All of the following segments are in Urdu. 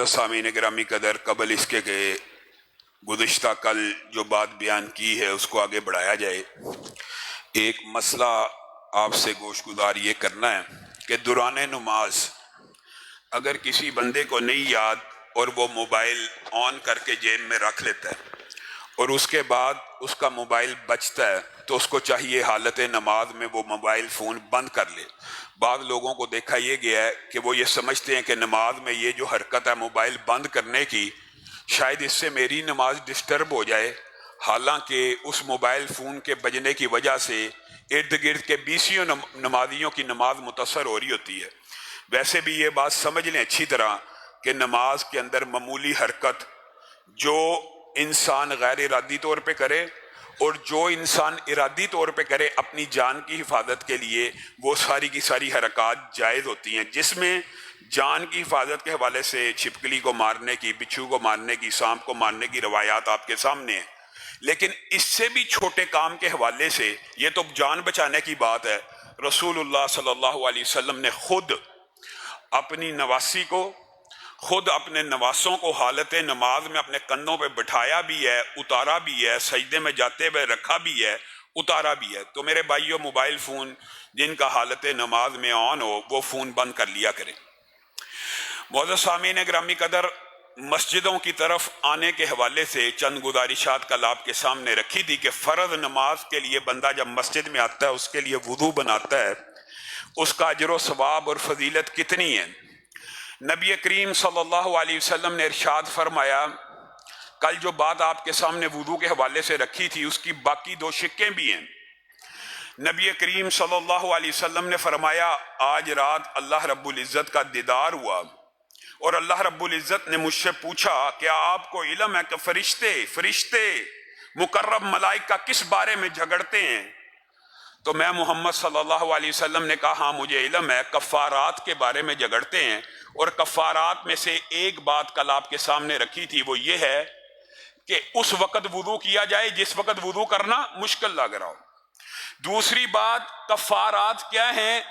معزز سامعین گرامی قدر، قبل اس کے کہ گزشتہ کل جو بات بیان کی ہے اس کو آگے بڑھایا جائے، ایک مسئلہ آپ سے گوش گزار یہ کرنا ہے کہ دوران نماز اگر کسی بندے کو نہیں یاد اور وہ موبائل آن کر کے جیب میں رکھ لیتا ہے اور اس کے بعد اس کا موبائل بچتا ہے تو اس کو چاہیے حالت نماز میں وہ موبائل فون بند کر لے۔ بعض لوگوں کو دیکھا یہ گیا ہے کہ وہ یہ سمجھتے ہیں کہ نماز میں یہ جو حرکت ہے موبائل بند کرنے کی، شاید اس سے میری نماز ڈسٹرب ہو جائے، حالانکہ اس موبائل فون کے بجنے کی وجہ سے ارد گرد کے بیسیوں نمازیوں کی نماز متاثر ہو رہی ہوتی ہے۔ ویسے بھی یہ بات سمجھ لیں اچھی طرح کہ نماز کے اندر معمولی حرکت جو انسان غیر ارادی طور پہ کرے اور جو انسان ارادی طور پہ کرے اپنی جان کی حفاظت کے لیے، وہ ساری کی ساری حرکات جائز ہوتی ہیں، جس میں جان کی حفاظت کے حوالے سے چھپکلی کو مارنے کی، بچھو کو مارنے کی، سانپ کو مارنے کی روایات آپ کے سامنے ہیں۔ لیکن اس سے بھی چھوٹے کام کے حوالے سے، یہ تو جان بچانے کی بات ہے، رسول اللہ صلی اللہ علیہ وسلم نے خود اپنی نواسی کو، خود اپنے نواسوں کو حالت نماز میں اپنے کندھوں پہ بٹھایا بھی ہے، اتارا بھی ہے، سجدے میں جاتے ہوئے رکھا بھی ہے، اتارا بھی ہے۔ تو میرے بھائیو، موبائل فون جن کا حالت نماز میں آن ہو وہ فون بند کر لیا کریں۔ معزز سامعین گرامی قدر، مسجدوں کی طرف آنے کے حوالے سے چند گزارشات کل آپ کے سامنے رکھی تھی کہ فرض نماز کے لیے بندہ جب مسجد میں آتا ہے اس کے لیے وضو بناتا ہے، اس کا اجر و ثواب اور فضیلت کتنی ہے۔ نبی کریم صلی اللہ علیہ وسلم نے ارشاد فرمایا، کل جو بات آپ کے سامنے وضو کے حوالے سے رکھی تھی اس کی باقی دو شقیں بھی ہیں۔ نبی کریم صلی اللہ علیہ وسلم نے فرمایا، آج رات اللہ رب العزت کا دیدار ہوا اور اللہ رب العزت نے مجھ سے پوچھا کیا آپ کو علم ہے کہ فرشتے مقرب ملائکہ کس بارے میں جھگڑتے ہیں؟ تو میں محمد صلی اللہ علیہ وسلم نے کہا، ہاں مجھے علم ہے، کفارات کے بارے میں جھگڑتے ہیں۔ اور کفارات میں سے ایک بات کل آپ کے سامنے رکھی تھی، وہ یہ ہے کہ اس وقت وضو کیا جائے جس وقت وضو کرنا مشکل لگ رہا ہو۔ دوسری بات، کفارات کیا ہیں؟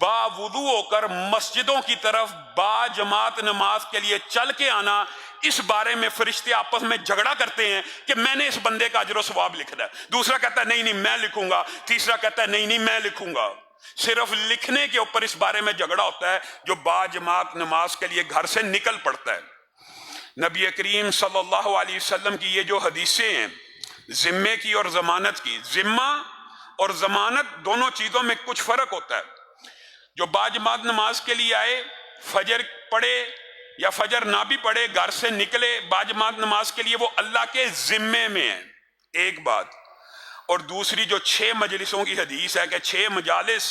با وضو ہو کر مسجدوں کی طرف با جماعت نماز کے لیے چل کے آنا، اس بارے میں فرشتے آپس میں جھگڑا کرتے ہیں کہ میں نے اس بندے کا اجر و ثواب لکھنا ہے۔ دوسرا کہتا ہے نہیں میں لکھوں گا، تیسرا کہتا ہے نہیں میں لکھوں گا۔ صرف لکھنے کے اوپر اس بارے میں جھگڑا ہوتا ہے جو با جماعت نماز کے لیے گھر سے نکل پڑتا ہے۔ نبی کریم صلی اللہ علیہ وسلم کی یہ جو حدیثیں ہیں ذمے کی اور ضمانت کی، ذمہ اور ضمانت دونوں چیزوں میں کچھ فرق ہوتا ہے۔ جو با جماعت نماز کے لیے آئے، فجر پڑھے یا فجر نہ بھی پڑھے، گھر سے نکلے با جماعت نماز کے لیے، وہ اللہ کے ذمے میں ہے، ایک بات۔ اور دوسری جو 6 مجلسوں کی حدیث ہے کہ 6 مجالس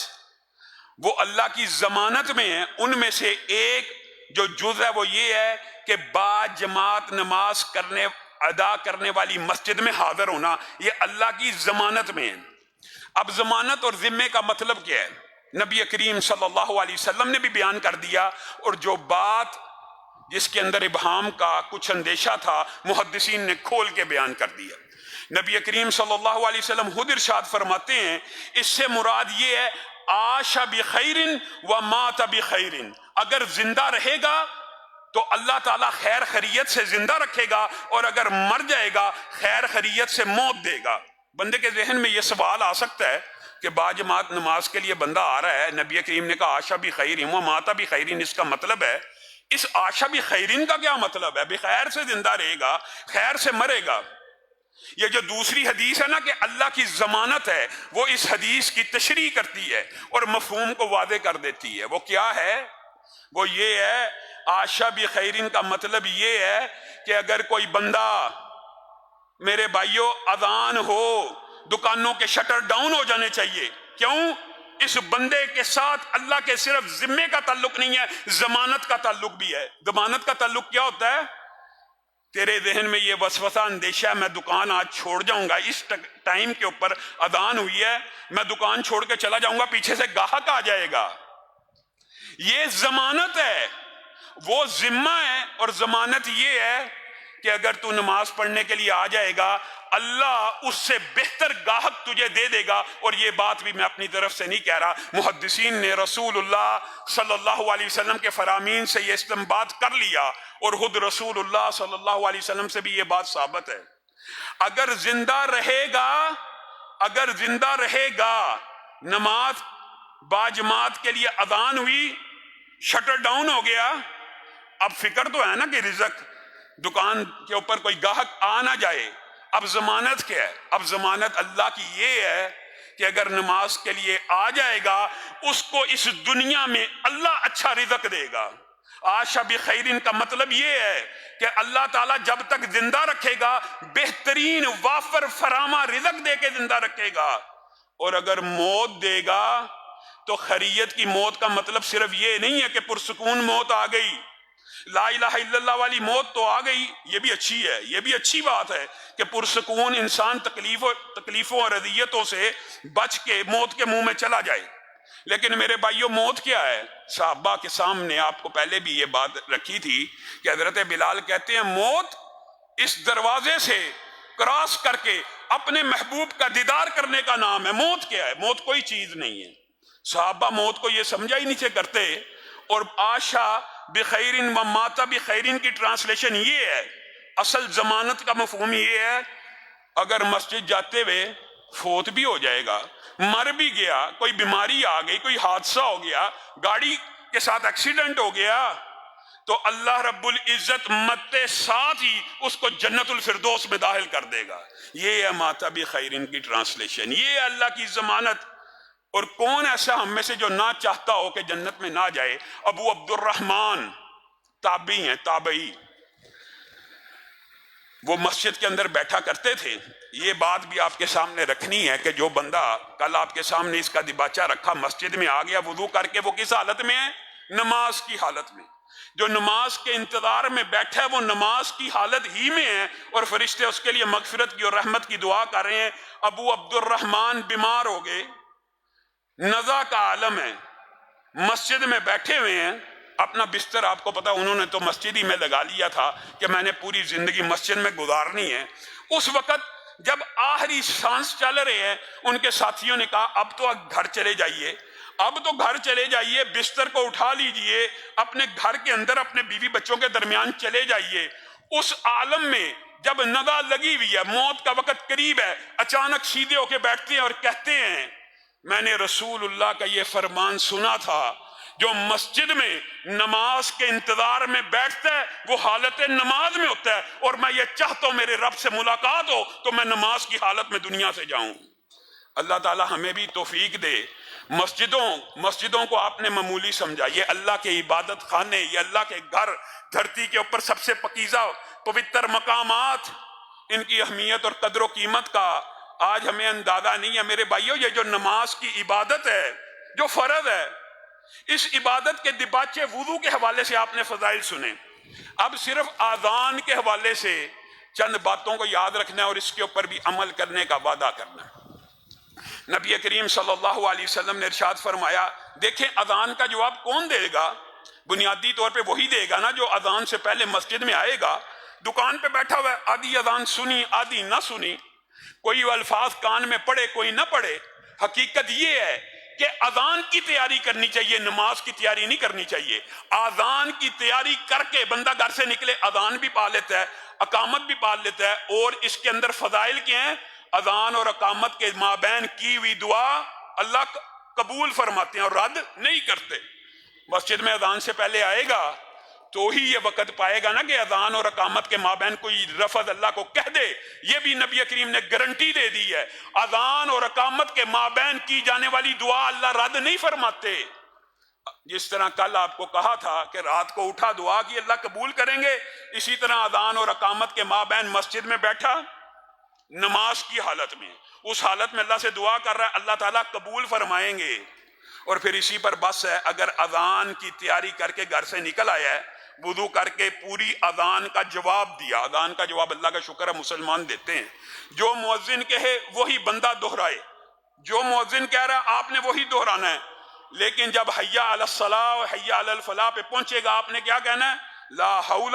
وہ اللہ کی ضمانت میں ہیں، ان میں سے ایک جو جز ہے وہ یہ ہے کہ با جماعت نماز ادا کرنے والی مسجد میں حاضر ہونا، یہ اللہ کی ضمانت میں ہے۔ اب ضمانت اور ذمے کا مطلب کیا ہے؟ نبی کریم صلی اللہ علیہ وسلم نے بھی بیان کر دیا، اور جو بات جس کے اندر ابہام کا کچھ اندیشہ تھا محدثین نے کھول کے بیان کر دیا۔ نبی کریم صلی اللہ علیہ وسلم خود ارشاد فرماتے ہیں، اس سے مراد یہ ہے عاش بخیر و مات بخیر، اگر زندہ رہے گا تو اللہ تعالیٰ خیر خیریت سے زندہ رکھے گا، اور اگر مر جائے گا خیر خیریت سے موت دے گا۔ بندے کے ذہن میں یہ سوال آ سکتا ہے کہ با جماعت نماز کے لیے بندہ آ رہا ہے، نبی کریم نے کہا عاش بخیر و مات بخیر، اس کا مطلب ہے، اس عاش بخیر کا کیا مطلب ہے؟ بخیر سے زندہ رہے گا، خیر سے مرے گا۔ یہ جو دوسری حدیث ہے نا کہ اللہ کی ضمانت ہے، وہ اس حدیث کی تشریح کرتی ہے اور مفہوم کو واضح کر دیتی ہے۔ وہ کیا ہے؟ وہ یہ ہے، عاش بخیر کا مطلب یہ ہے کہ اگر کوئی بندہ، میرے بھائیوں، اذان ہو، دکانوں کے شٹر ڈاؤن ہو جانے چاہیے۔ کیوں؟ اس بندے کے ساتھ اللہ کے صرف ذمے کا تعلق نہیں ہے، ضمانت کا تعلق بھی ہے۔ ضمانت کا تعلق کیا ہوتا ہے؟ تیرے ذہن میں یہ وسوسہ اندیشہ ہے میں دکان آج چھوڑ جاؤں گا، اس ٹائم کے اوپر اذان ہوئی ہے، میں دکان چھوڑ کے چلا جاؤں گا، پیچھے سے گاہک آ جائے گا۔ یہ ضمانت ہے، وہ ذمہ ہے، اور ضمانت یہ ہے کہ اگر تو نماز پڑھنے کے لیے آ جائے گا اللہ اس سے بہتر گاہک تجھے دے دے گا. اور یہ بات بھی میں اپنی طرف سے نہیں کہہ رہا، محدثین نے رسول اللہ صلی اللہ علیہ وسلم کے فرامین سے یہ استنباط کر لیا، اور خود رسول اللہ صلی اللہ علیہ وسلم سے بھی یہ بات ثابت ہے. اگر زندہ رہے گا نماز باجماعت کے لیے اذان ہوئی، شٹر ڈاؤن ہو گیا، اب فکر تو ہے نا کہ رزق دکان کے اوپر کوئی گاہک آ نہ جائے. اب ضمانت کیا ہے؟ اب ضمانت اللہ کی یہ ہے کہ اگر نماز کے لیے آ جائے گا اس کو اس دنیا میں اللہ اچھا رزق دے گا. عاش بخیرن کا مطلب یہ ہے کہ اللہ تعالیٰ جب تک زندہ رکھے گا بہترین وافر فراما رزق دے کے زندہ رکھے گا. اور اگر موت دے گا تو خیریت کی موت کا مطلب صرف یہ نہیں ہے کہ پرسکون موت آ گئی، لا الہ الا اللہ والی موت تو آ گئی، یہ بھی اچھی ہے، یہ بھی اچھی بات ہے کہ پرسکون انسان تکلیفوں اور اذیتوں سے بچ کے موت کے منہ میں چلا جائے. لیکن میرے بھائیوں موت کیا ہے؟ صحابہ کے سامنے آپ کو پہلے بھی یہ بات رکھی تھی کہ حضرت بلال کہتے ہیں موت اس دروازے سے کراس کر کے اپنے محبوب کا دیدار کرنے کا نام ہے. موت کیا ہے؟ موت کوئی چیز نہیں ہے. صحابہ موت کو یہ سمجھا ہی نہیں سے کرتے. اور عاشا بخیرن و ماتا بخیرن کی ٹرانسلیشن یہ ہے، اصل ضمانت کا مفہوم یہ ہے اگر مسجد جاتے ہوئے فوت بھی ہو جائے گا، مر بھی گیا، کوئی بیماری آ گئی، کوئی حادثہ ہو گیا، گاڑی کے ساتھ ایکسیڈنٹ ہو گیا، تو اللہ رب العزت متے ساتھ ہی اس کو جنت الفردوس میں داخل کر دے گا. یہ ہے ماتا بخیرن کی ٹرانسلیشن، یہ ہے اللہ کی ضمانت. اور کون ایسا ہم میں سے جو نہ چاہتا ہو کہ جنت میں نہ جائے؟ ابو عبد الرحمن تابعی ہیں، تابعی، وہ مسجد کے اندر بیٹھا کرتے تھے. یہ بات بھی آپ کے سامنے رکھنی ہے کہ جو بندہ کل آپ کے سامنے اس کا دیباچہ رکھا مسجد میں آ گیا وضو کر کے، وہ کس حالت میں ہے؟ نماز کی حالت میں. جو نماز کے انتظار میں بیٹھا ہے وہ نماز کی حالت ہی میں ہے، اور فرشتے اس کے لیے مغفرت کی اور رحمت کی دعا کر رہے ہیں. ابو عبد الرحمن بیمار ہو گئے، نزع کا عالم ہے، مسجد میں بیٹھے ہوئے ہیں، اپنا بستر آپ کو پتا انہوں نے تو مسجد ہی میں لگا لیا تھا کہ میں نے پوری زندگی مسجد میں گزارنی ہے. اس وقت جب آخری سانس چل رہے ہیں ان کے ساتھیوں نے کہا اب تو گھر چلے جائیے، اب تو گھر چلے جائیے، بستر کو اٹھا لیجئے، اپنے گھر کے اندر اپنے بیوی بچوں کے درمیان چلے جائیے. اس عالم میں جب نزع لگی ہوئی ہے، موت کا وقت قریب ہے، اچانک سیدھے ہو کے بیٹھتے ہیں اور کہتے ہیں میں نے رسول اللہ کا یہ فرمان سنا تھا جو مسجد میں نماز کے انتظار میں بیٹھتا ہے وہ حالت نماز میں ہوتا ہے، اور میں یہ چاہتا ہوں میرے رب سے ملاقات ہو تو میں نماز کی حالت میں دنیا سے جاؤں. اللہ تعالی ہمیں بھی توفیق دے. مسجدوں کو آپ نے معمولی سمجھا، یہ اللہ کے عبادت خانے، یہ اللہ کے گھر، دھرتی کے اوپر سب سے پاکیزہ پوتر مقامات، ان کی اہمیت اور قدر و قیمت کا آج ہمیں اندازہ نہیں ہے. میرے بھائیوں یہ جو نماز کی عبادت ہے جو فرض ہے، اس عبادت کے دیباچے وضو کے حوالے سے آپ نے فضائل سنے. اب صرف آذان کے حوالے سے چند باتوں کو یاد رکھنا ہے اور اس کے اوپر بھی عمل کرنے کا وعدہ کرنا ہے. نبی کریم صلی اللہ علیہ وسلم نے ارشاد فرمایا، دیکھیں اذان کا جواب کون دے گا؟ بنیادی طور پہ وہی دے گا نا جو اذان سے پہلے مسجد میں آئے گا. دکان پہ بیٹھا ہوا ہے، آدھی اذان سنی آدھی نہ سنی، کوئی الفاظ کان میں پڑے کوئی نہ پڑے. حقیقت یہ ہے کہ اذان کی تیاری کرنی چاہیے، نماز کی تیاری نہیں کرنی چاہیے. اذان کی تیاری کر کے بندہ گھر سے نکلے، اذان بھی پا لیتا ہے، اقامت بھی پا لیتا ہے. اور اس کے اندر فضائل کیا ہیں؟ اذان اور اقامت کے مابین کی ہوئی دعا اللہ قبول فرماتے ہیں اور رد نہیں کرتے. مسجد میں اذان سے پہلے آئے گا تو ہی یہ وقت پائے گا نا کہ اذان اور اقامت کے مابین کوئی لفظ اللہ کو کہہ دے. یہ بھی نبی کریم نے گارنٹی دے دی ہے، اذان اور اقامت کے مابین کی جانے والی دعا اللہ رد نہیں فرماتے. جس طرح کل آپ کو کہا تھا کہ رات کو اٹھا دعا کی اللہ قبول کریں گے، اسی طرح اذان اور اقامت کے مابین مسجد میں بیٹھا نماز کی حالت میں، اس حالت میں اللہ سے دعا کر رہا ہے، اللہ تعالیٰ قبول فرمائیں گے. اور پھر اسی پر بس ہے، اگر اذان کی تیاری کر کے گھر سے نکل آیا ہے، وضو کر کے پوری اذان کا جواب دیا. اذان کا جواب اللہ کا شکر ہے مسلمان دیتے ہیں. جو مؤذن کہے وہی بندہ دہرائے، جو مؤذن کہہ رہا ہے آپ نے وہی دہرانا ہے. لیکن جب حیا علی الصلاۃ و حیا علی الفلاح پہ پہنچے گا آپ نے کیا کہنا ہے؟ لا حول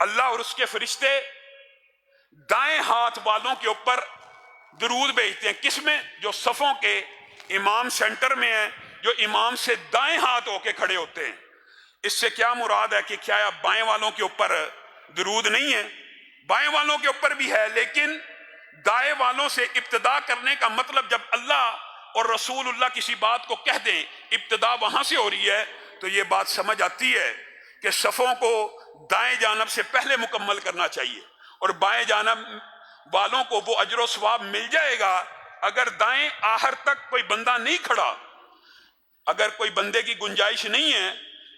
اللہ اور اس کے فرشتے دائیں ہاتھ والوں کے اوپر درود بھیجتے ہیں. کس میں؟ جو صفوں کے امام سینٹر میں ہیں، جو امام سے دائیں ہاتھ ہو کے کھڑے ہوتے ہیں. اس سے کیا مراد ہے کہ کیا بائیں والوں کے اوپر درود نہیں ہے؟ بائیں والوں کے اوپر بھی ہے، لیکن دائیں والوں سے ابتدا کرنے کا مطلب جب اللہ اور رسول اللہ کسی بات کو کہہ دیں ابتدا وہاں سے ہو رہی ہے تو یہ بات سمجھ آتی ہے کہ صفوں کو دائیں جانب سے پہلے مکمل کرنا چاہیے، اور بائیں جانب والوں کو وہ اجر و ثواب مل جائے گا. اگر دائیں آخر تک کوئی بندہ نہیں کھڑا، اگر کوئی بندے کی گنجائش نہیں ہے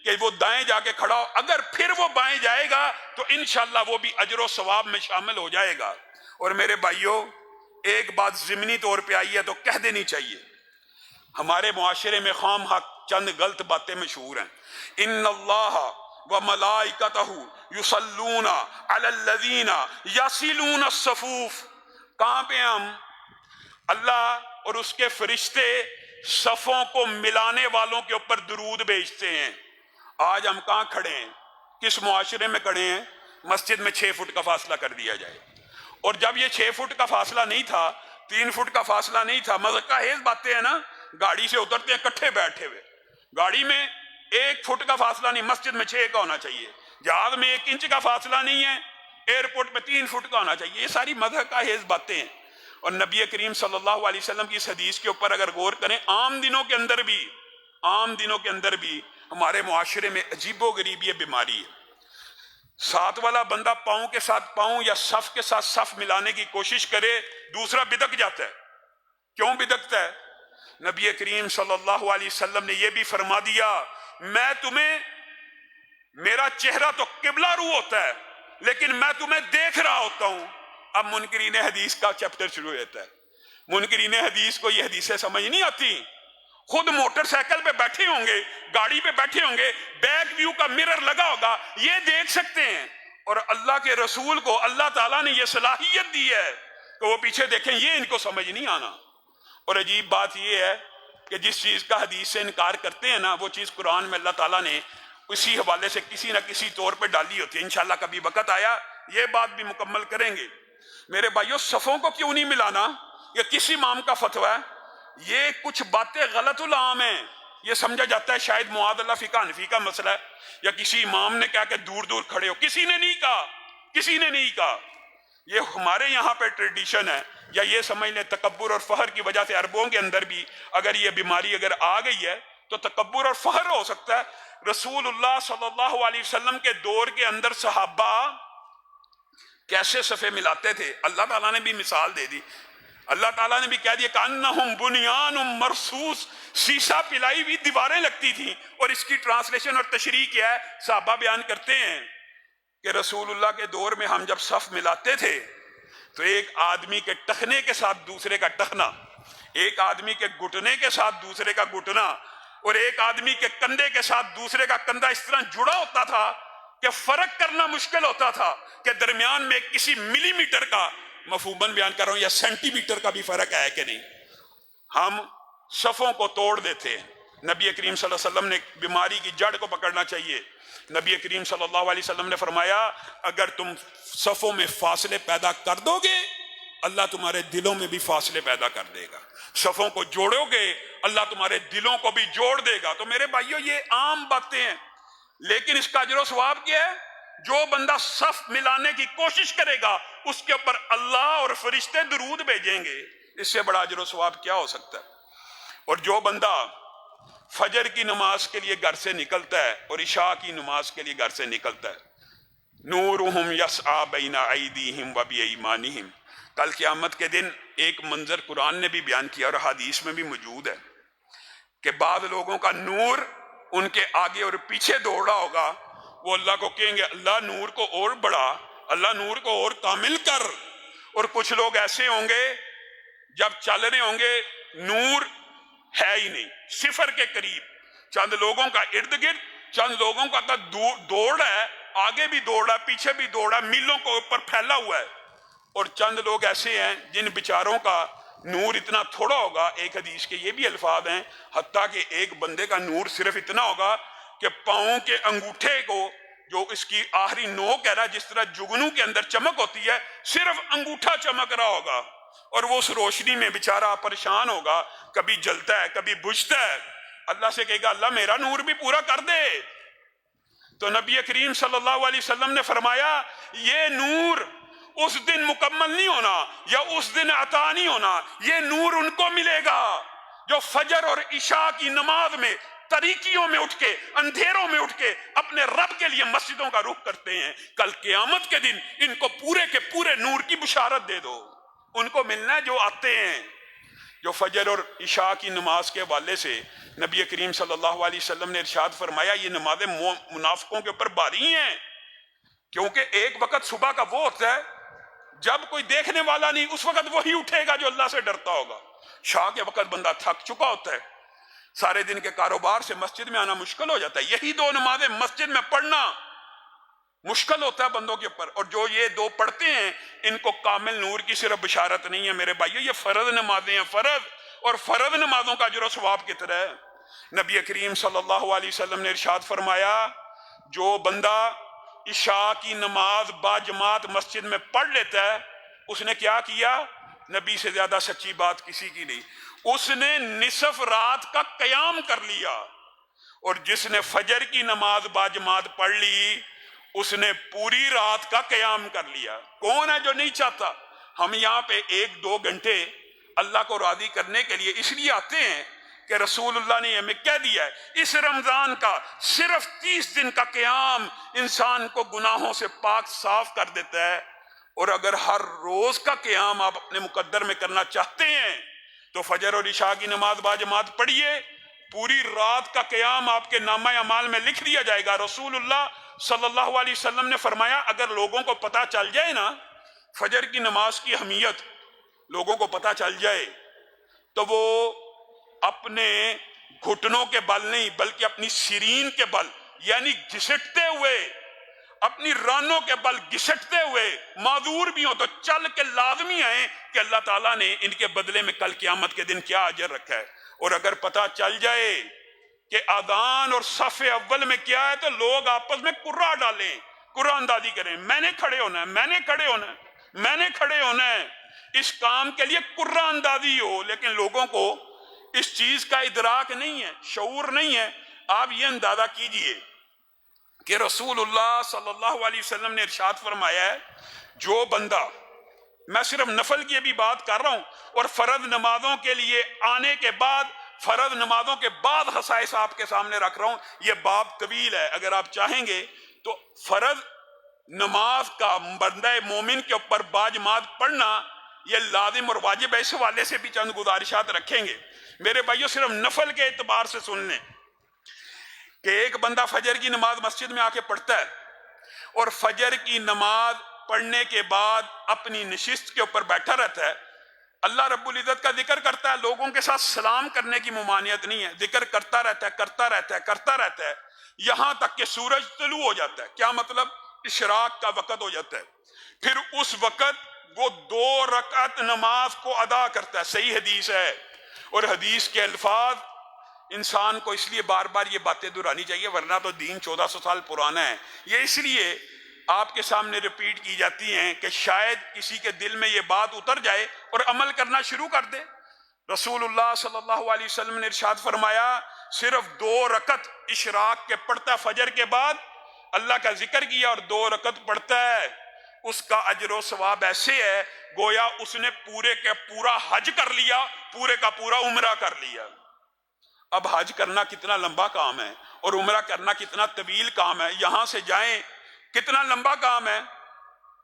کہ وہ دائیں جا کے کھڑا ہو، اگر پھر وہ بائیں جائے گا تو انشاءاللہ وہ بھی اجر و ثواب میں شامل ہو جائے گا. اور میرے بھائیوں، ایک بات ضمنی طور پہ آئی ہے تو کہہ دینی چاہیے. ہمارے معاشرے میں خام حق چند غلط باتیں مشہور ہیں. ان اللہ وملائکتہ یصلون علی الذین یصلون الصفوف. کہاں پہ ہم؟ اللہ اور اس کے فرشتے صفوں کو ملانے والوں کے اوپر درود بھیجتے ہیں. آج ہم کہاں کھڑے ہیں؟ کس معاشرے میں کھڑے ہیں؟ مسجد میں 6 فٹ کا فاصلہ کر دیا جائے. اور جب یہ 6 فٹ کا فاصلہ نہیں تھا، 3 فٹ کا فاصلہ نہیں تھا، مذہب حیض باتیں ہیں نا، گاڑی سے اترتے ہیں کٹھے بیٹھے ہوئے، گاڑی میں 1 فٹ کا فاصلہ نہیں، مسجد میں 6 کا ہونا چاہیے. جہاز میں 1 انچ کا فاصلہ نہیں ہے، ایئرپورٹ میں 3 فٹ کا ہونا چاہیے. یہ ساری مذہب کا حیض باتیں ہیں. اور نبی کریم صلی اللہ علیہ وسلم کی اس حدیث کے اوپر اگر غور کریں، عام دنوں کے اندر بھی ہمارے معاشرے میں عجیب و غریب یہ بیماری ہے. ساتھ والا بندہ پاؤں کے ساتھ پاؤں یا صف کے ساتھ صف ملانے کی کوشش کرے، دوسرا بدک جاتا ہے. کیوں بدکتا ہے؟ نبی کریم صلی اللہ علیہ وسلم نے یہ بھی فرما دیا، میں تمہیں، میرا چہرہ تو قبلہ رو ہوتا ہے لیکن میں تمہیں دیکھ رہا ہوتا ہوں. اب منکرین حدیث کا چیپٹر شروع ہوتا ہے. منکرین حدیث کو یہ حدیثیں سمجھ نہیں آتی. خود موٹر سائیکل پہ بیٹھے ہوں گے، گاڑی پہ بیٹھے ہوں گے، بیک ویو کا مرر لگا ہوگا، یہ دیکھ سکتے ہیں. اور اللہ کے رسول کو اللہ تعالیٰ نے یہ صلاحیت دی ہے کہ وہ پیچھے دیکھیں، یہ ان کو سمجھ نہیں آنا. اور عجیب بات یہ ہے کہ جس چیز کا حدیث سے انکار کرتے ہیں نا، وہ چیز قرآن میں اللہ تعالیٰ نے اسی حوالے سے کسی نہ کسی طور پہ ڈالی ہوتی ہے. انشاءاللہ کبھی وقت آیا یہ بات بھی مکمل کریں گے. میرے بھائیوں، صفوں کو کیوں نہیں ملانا؟ یہ کس امام کا فتویٰ ہے؟ یہ کچھ باتیں غلط العام ہیں. یہ سمجھا جاتا ہے شاید معاذ اللہ فقہ حنفی کا مسئلہ ہے، یا کسی امام نے کہا کہ دور دور کھڑے ہو. کسی نے نہیں کہا. یہ ہمارے یہاں پہ ٹریڈیشن ہے. یا یہ سمجھ لیں تکبر اور فخر کی وجہ سے عربوں کے اندر بھی اگر یہ بیماری اگر آ گئی ہے تو تکبر اور فخر ہو سکتا ہے. رسول اللہ صلی اللہ علیہ وسلم کے دور کے اندر صحابہ کیسے صفے ملاتے تھے، اللہ تعالیٰ نے بھی مثال دے دی. اللہ تعالیٰ نے بھی کہہ دیا کأنہم بنیان مرصوص، سیسا پلائی ہوئی دیواریں لگتی تھیں. اور اس کی ٹرانسلیشن اور تشریح کیا ہے؟ صحابہ بیان کرتے ہیں کہ رسول اللہ کے دور میں ہم جب صف ملاتے تھے تو ایک آدمی کے ٹخنے کے ساتھ دوسرے کا ٹخنا، ایک آدمی کے گھٹنے کے ساتھ دوسرے کا گھٹنا، اور ایک آدمی کے کندھے کے ساتھ دوسرے کا کندھا اس طرح جڑا ہوتا تھا کہ فرق کرنا مشکل ہوتا تھا کہ درمیان میں کسی ملی میٹر کا، مفہوماً بیان کر رہا ہوں، یا سینٹی میٹر کا بھی فرق ہے کہ نہیں. ہم صفوں کو توڑ دیتے ہیں. نبی کریم صلی اللہ علیہ وسلم نے بیماری کی جڑ کو پکڑنا چاہیے. نبی کریم صلی اللہ علیہ وسلم نے فرمایا اگر تم صفوں میں فاصلے پیدا کر دو گے اللہ تمہارے دلوں میں بھی فاصلے پیدا کر دے گا. صفوں کو جوڑو گے اللہ تمہارے دلوں کو بھی جوڑ دے گا. تو میرے بھائیوں یہ عام باتیں ہیں، لیکن اس کا اجر و ثواب کیا ہے؟ جو بندہ صف ملانے کی کوشش کرے گا اس کے اوپر اللہ اور فرشتے درود بھیجیں گے. اس سے بڑا اجر و ثواب کیا ہو سکتا ہے؟ اور جو بندہ فجر کی نماز کے لیے گھر سے نکلتا ہے اور عشاء کی نماز کے لیے گھر سے نکلتا ہے، نورہم یسعی بین ایدیہم و بایمانہم، کل قیامت کے دن ایک منظر قرآن نے بھی بیان کیا اور حدیث میں بھی موجود ہے کہ بعض لوگوں کا نور ان کے آگے اور پیچھے دوڑ رہا ہوگا. وہ اللہ کو کہیں گے اللہ نور کو اور بڑھا، اللہ نور کو اور کامل کر. اور کچھ لوگ ایسے ہوں گے جب چل رہے ہوں گے نور ہے ہی نہیں، صفر کے قریب. چند لوگوں کا ارد گرد، چند لوگوں کا دوڑ ہے، آگے بھی دوڑ رہا ہے پیچھے بھی دوڑ رہا ہے، میلوں کو اوپر پھیلا ہوا ہے. اور چند لوگ ایسے ہیں جن بیچاروں کا نور اتنا تھوڑا ہوگا. ایک حدیث کے یہ بھی الفاظ ہیں حتیٰ کہ ایک بندے کا نور صرف اتنا ہوگا کہ پاؤں کے انگوٹھے کو جو اس کی آخری نوک ہے نا، جس طرح جگنو کے اندر چمک ہوتی ہے، صرف انگوٹھا چمک رہا ہوگا اور وہ اس روشنی میں بیچارہ پریشان ہوگا، کبھی جلتا ہے کبھی بجھتا ہے، اللہ سے کہے گا اللہ میرا نور بھی پورا کر دے۔ تو نبی کریم صلی اللہ علیہ وسلم نے فرمایا یہ نور اس دن مکمل نہیں ہونا یا اس دن عطا نہیں ہونا، یہ نور ان کو ملے گا جو فجر اور عشاء کی نماز میں تاریکیوں میں اٹھ کے، اندھیروں میں اٹھ کے اپنے رب کے لیے مسجدوں کا رخ کرتے ہیں۔ کل قیامت کے دن ان کو پورے کے پورے نور کی بشارت دے دو، ان کو ملنا ہے جو آتے ہیں۔ جو فجر اور عشاء کی نماز کے حوالے سے نبی کریم صلی اللہ علیہ وسلم نے ارشاد فرمایا یہ نمازیں منافقوں کے اوپر بھاری ہیں، کیونکہ ایک وقت صبح کا وہ ہوتا ہے جب کوئی دیکھنے والا نہیں، اس وقت وہی اٹھے گا جو اللہ سے ڈرتا ہوگا۔ شاہ کے وقت بندہ تھک چکا ہوتا ہے، سارے دن کے کاروبار سے مسجد میں آنا مشکل ہو جاتا ہے، یہی دو نمازیں مسجد میں پڑھنا مشکل ہوتا ہے بندوں کے اوپر، اور جو یہ دو پڑھتے ہیں ان کو کامل نور کی صرف بشارت نہیں ہے میرے بھائیو، یہ فرض نمازیں ہیں، فرض، اور فرض نمازوں کا اجر و ثواب کتنا ہے۔ نبی کریم صلی اللہ علیہ وسلم نے ارشاد فرمایا جو بندہ عشاء کی نماز با جماعت مسجد میں پڑھ لیتا ہے اس نے کیا کیا؟ نبی سے زیادہ سچی بات کسی کی نہیں، اس نے نصف رات کا قیام کر لیا، اور جس نے فجر کی نماز با جماعت پڑھ لی اس نے پوری رات کا قیام کر لیا۔ کون ہے جو نہیں چاہتا؟ ہم یہاں پہ 1-2 گھنٹے اللہ کو راضی کرنے کے لیے اس لیے آتے ہیں کہ رسول اللہ نے ہمیں کہہ دیا ہے اس رمضان کا صرف 30 دن کا قیام انسان کو گناہوں سے پاک صاف کر دیتا ہے، اور اگر ہر روز کا قیام آپ اپنے مقدر میں کرنا چاہتے ہیں تو فجر اور عشاء کی نماز با جماعت پڑھیے، پوری رات کا قیام آپ کے نامہ اعمال میں لکھ دیا جائے گا۔ رسول اللہ صلی اللہ علیہ وسلم نے فرمایا اگر لوگوں کو پتہ چل جائے نا فجر کی نماز کی اہمیت، لوگوں کو پتہ چل جائے تو وہ اپنے گھٹنوں کے بل نہیں بلکہ اپنی سرین کے بل، یعنی گھسٹتے ہوئے، اپنی رانوں کے بل گھسٹتے ہوئے، معذور بھی ہوں تو چل کے لازمی آئیں کہ اللہ تعالیٰ نے ان کے بدلے میں کل قیامت کے دن کیا اجر رکھا ہے۔ اور اگر پتہ چل جائے کہ آذان اور صف اول میں کیا ہے تو لوگ آپس میں قرہ ڈالیں، قرہ اندازی کریں، میں نے کھڑے ہونا ہے، میں نے کھڑے ہونا ہے، میں نے کھڑے ہونا ہے، اس کام کے لیے قرہ اندازی ہو۔ لیکن لوگوں کو اس چیز کا ادراک نہیں ہے، شعور نہیں ہے۔ آپ یہ اندازہ کیجئے کہ رسول اللہ صلی اللہ علیہ وسلم نے ارشاد فرمایا ہے جو بندہ، میں صرف نفل کی بھی بات کر رہا ہوں اور فرض نمازوں کے لیے آنے کے بعد، فرض نمازوں کے بعد خصائص آپ کے سامنے رکھ رہا ہوں، یہ باب طویل ہے، اگر آپ چاہیں گے تو فرض نماز کا بندہ مومن کے اوپر با جماعت پڑھنا یہ لازم اور واجب ہے، اس حوالے سے بھی چند گزارشات رکھیں گے۔ میرے بھائیو صرف نفل کے اعتبار سے سن لیں کہ ایک بندہ فجر کی نماز مسجد میں آ کے پڑھتا ہے اور فجر کی نماز پڑھنے کے بعد اپنی نشست کے اوپر بیٹھا رہتا ہے، اللہ رب العزت کا ذکر کرتا ہے، لوگوں کے ساتھ سلام کرنے کی ممانعت نہیں ہے، ذکر کرتا رہتا ہے، کرتا رہتا ہے، کرتا رہتا ہے، یہاں تک کہ سورج طلوع ہو جاتا ہے۔ کیا مطلب؟ اشراق کا وقت ہو جاتا ہے، پھر اس وقت وہ 2 رکعت نماز کو ادا کرتا ہے۔ صحیح حدیث ہے، اور حدیث کے الفاظ انسان کو اس لیے بار بار یہ باتیں دہرانی چاہیے ورنہ تو دین 1400 سال پرانا ہے، یہ اس لیے آپ کے سامنے ریپیٹ کی جاتی ہیں کہ شاید کسی کے دل میں یہ بات اتر جائے اور عمل کرنا شروع کر دے۔ رسول اللہ صلی اللہ علیہ وسلم نے ارشاد فرمایا صرف 2 رکعت اشراق کے پڑھتا ہے، فجر کے بعد اللہ کا ذکر کیا اور 2 رکعت پڑھتا ہے، اس کا اجر و ثواب ایسے ہے گویا اس نے پورے کا پورا حج کر لیا، پورے کا پورا عمرہ کر لیا۔ اب حج کرنا کتنا لمبا کام ہے اور عمرہ کرنا کتنا طویل کام ہے، یہاں سے جائیں کتنا لمبا کام ہے،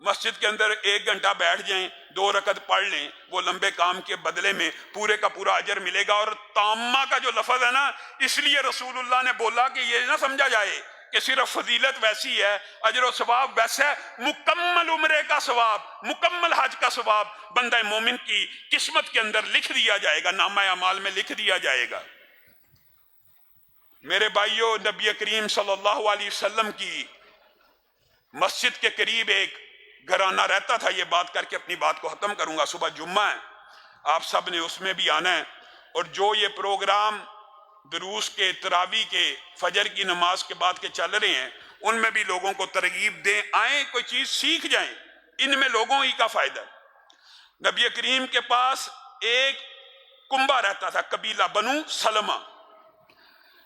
مسجد کے اندر 1 گھنٹہ بیٹھ جائیں، 2 رکعت پڑھ لیں، وہ لمبے کام کے بدلے میں پورے کا پورا اجر ملے گا۔ اور تامہ کا جو لفظ ہے نا، اس لیے رسول اللہ نے بولا کہ یہ نہ سمجھا جائے کہ صرف فضیلت ویسی ہے، اجر و ثواب ویسا ہے، مکمل عمرے کا ثواب، مکمل حج کا ثواب بندہ مومن کی قسمت کے اندر لکھ دیا جائے گا، نامہ اعمال میں لکھ دیا جائے گا۔ میرے بھائیو، نبی کریم صلی اللہ علیہ وسلم کی مسجد کے قریب ایک گھرانہ رہتا تھا، یہ بات کر کے اپنی بات کو ختم کروں گا، صبح جمعہ ہے، آپ سب نے اس میں بھی آنا ہے، اور جو یہ پروگرام دروس کے، تراویح کے، فجر کی نماز کے بعد کے چل رہے ہیں ان میں بھی لوگوں کو ترغیب دیں، آئیں کوئی چیز سیکھ جائیں، ان میں لوگوں ہی کا فائدہ ہے۔ نبی کریم کے پاس ایک کنبہ رہتا تھا، قبیلہ بنو سلمہ،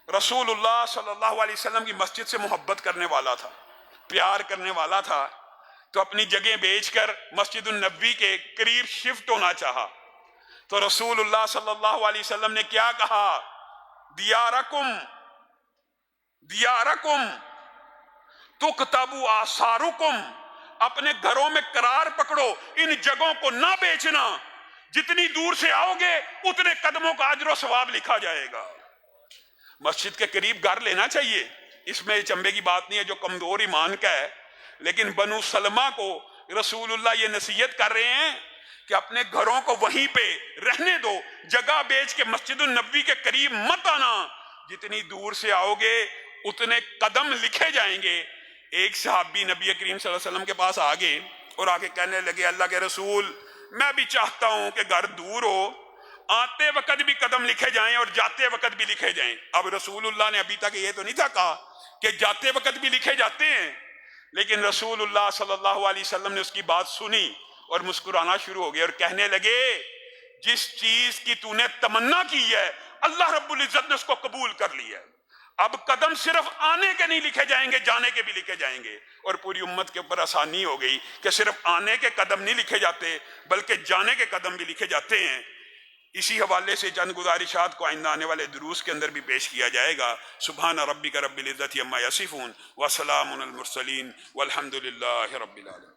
رسول اللہ صلی اللہ علیہ وسلم کی مسجد سے محبت کرنے والا تھا، پیار کرنے والا تھا، تو اپنی جگہ بیچ کر مسجد النبوی کے قریب شفٹ ہونا چاہا۔ تو رسول اللہ صلی اللہ علیہ وسلم نے کیا کہا؟ دیارکم دیارکم تکتب آثارکم، اپنے گھروں میں قرار پکڑو، ان جگہوں کو نہ بیچنا، جتنی دور سے آؤ گے اتنے قدموں کا اجر و ثواب لکھا جائے گا۔ مسجد کے قریب گھر لینا چاہیے، اس میں چمبے کی بات نہیں ہے، جو کمزور ایمان کا ہے، لیکن بنو سلمہ کو رسول اللہ یہ نصیحت کر رہے ہیں کہ اپنے گھروں کو وہیں پہ رہنے دو، جگہ بیچ کے مسجد النبوی کے قریب مت آنا، جتنی دور سے آؤ گے اتنے قدم لکھے جائیں گے۔ ایک صحابی نبی کریم صلی اللہ علیہ وسلم کے پاس آگے اور آگے کہنے لگے، اللہ کے رسول میں بھی چاہتا ہوں کہ گھر دور ہو، آتے وقت بھی قدم لکھے جائیں اور جاتے وقت بھی لکھے جائیں۔ اب رسول اللہ نے ابھی تک یہ تو نہیں تھا کہا کہ جاتے وقت بھی لکھے جاتے ہیں، لیکن رسول اللہ صلی اللہ علیہ وسلم نے اس کی بات سنی اور مسکرانا شروع ہو گئے اور کہنے لگے، جس چیز کی تو نے تمنا کی ہے اللہ رب العزت نے اس کو قبول کر لیا ہے۔ اب قدم صرف آنے کے نہیں لکھے جائیں گے، جانے کے بھی لکھے جائیں گے، اور پوری امت کے اوپر آسانی ہو گئی کہ صرف آنے کے قدم نہیں لکھے جاتے بلکہ جانے کے قدم بھی لکھے جاتے ہیں۔ اسی حوالے سے چند گزارشات کو آئندہ آنے والے دروس کے اندر بھی پیش کیا جائے گا۔ سبحان ربک رب العزت عما یصفون وسلام علی المرسلین والحمد للہ رب العالمین۔